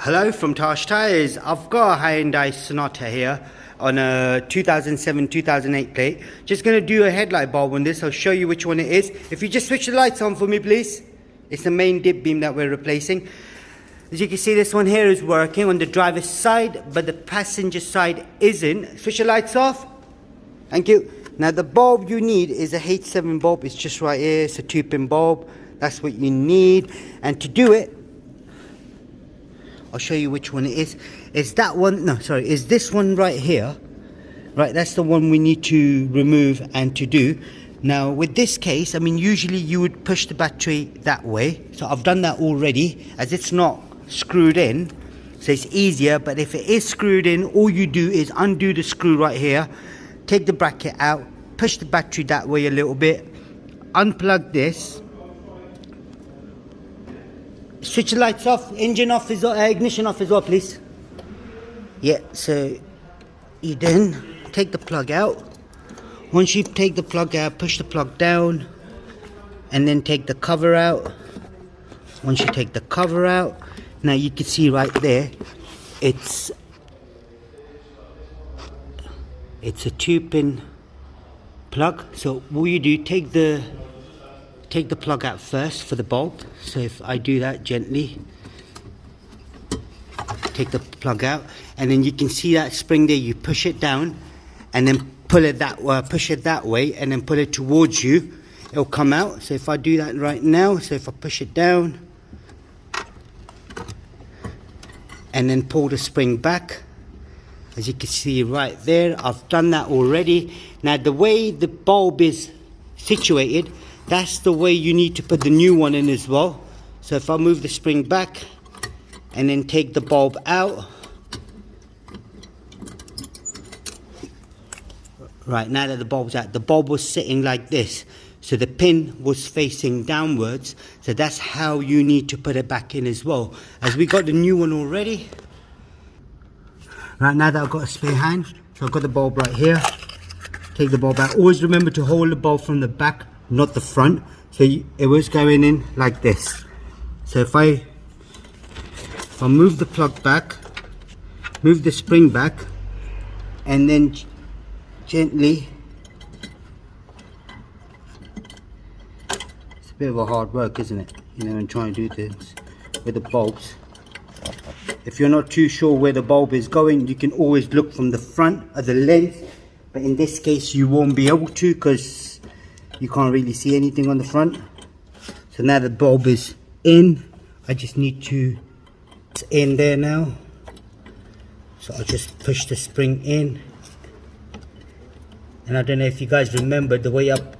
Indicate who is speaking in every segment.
Speaker 1: Hello from Tash Tires. I've got a Hyundai Sonata here on a 2007-2008 plate. Just going to do a headlight bulb on this. I'll show you which one it is. If you just switch the lights on for me, please. It's the main dip beam that we're replacing. As you can see, this one here is working on the driver's side, but the passenger side isn't. Switch the lights off. Thank you. Now the bulb you need is a H7 bulb. It's just right here. It's a 2-pin bulb. That's what you need. And to do it, I'll show you which one it is. It's that one, no, sorry, it's this one right here. Right, that's the one we need to remove and to do. Now, with this case, I mean, usually you would push the battery that way. So I've done that already, as it's not screwed in. So it's easier, but if it is screwed in, all you do is undo the screw right here, take the bracket out, push the battery that way a little bit, unplug this, switch the lights off, engine off, ignition off as well, please. Yeah, so you then take the plug out. Once you take the plug out, push the plug down and then take the cover out. Once you take the cover out, now you can see right there, it's a 2-pin plug. So what you do, take the plug out first for the bulb. So if I do that gently, take the plug out, and then you can see that spring there. You push it down and then pull it that way, push it that way, and then pull it towards you. It'll come out. So if I do that right now, so if I push it down and then pull the spring back, as you can see right there, I've done that already. Now the way the bulb is situated, that's the way you need to put the new one in as well. So if I move the spring back and then take the bulb out. Right, now that the bulb's out, the bulb was sitting like this. So the pin was facing downwards. So that's how you need to put it back in as well. As we got the new one already. Right, now that I've got a spare hand, so I've got the bulb right here. Take the bulb out. Always remember to hold the bulb from the back, not the front. So it was going in like this. So if I move the plug back, move the spring back, and then gently, it's a bit of a hard work, isn't it? You know, and trying to do this with the bulbs. If you're not too sure where the bulb is going, you can always look from the front of the lens, but in this case you won't be able to because you can't really see anything on the front. So now the bulb is in. I just need to, it's in there now. So I'll just push the spring in. And I don't know if you guys remember the way up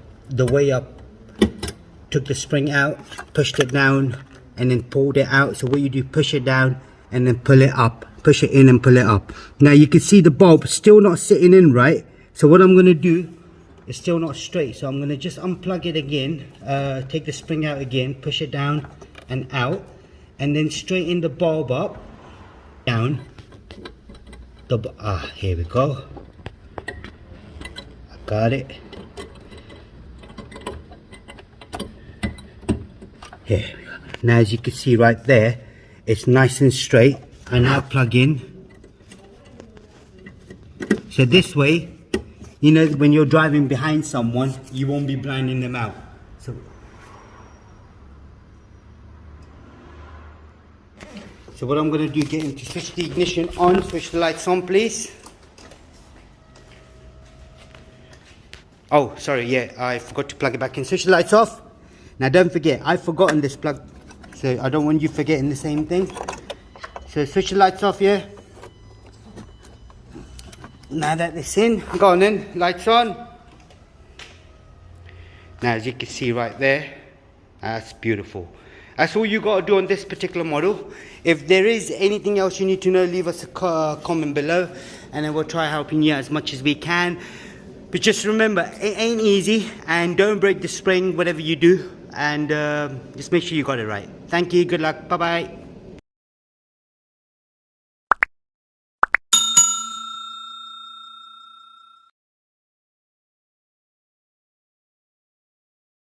Speaker 1: took the spring out, pushed it down, and then pulled it out. So what you do, push it down and then pull it up, push it in and pull it up. Now you can see the bulb still not sitting in right. So what I'm going to do, it's still not straight, so I'm going to just unplug it again, take the spring out again, push it down and out, and then straighten the bulb up, down, here we go, I got it, here we go. Now as you can see right there, it's nice and straight. I now plug in, so this way, you know, when you're driving behind someone, you won't be blinding them out. So what I'm going to do, get him to switch the ignition on, switch the lights on, please. Oh, sorry, yeah, I forgot to plug it back in. Switch the lights off. Now don't forget, I've forgotten this plug, so I don't want you forgetting the same thing. So switch the lights off, yeah. Now that it's in, go on then, lights on. Now as you can see right there, that's beautiful. That's all you got to do on this particular model. If there is anything else you need to know, leave us a comment below and then we'll try helping you as much as we can. But just remember, it ain't easy, and don't break the spring whatever you do, and just make sure you got it right. Thank you, good luck, bye bye.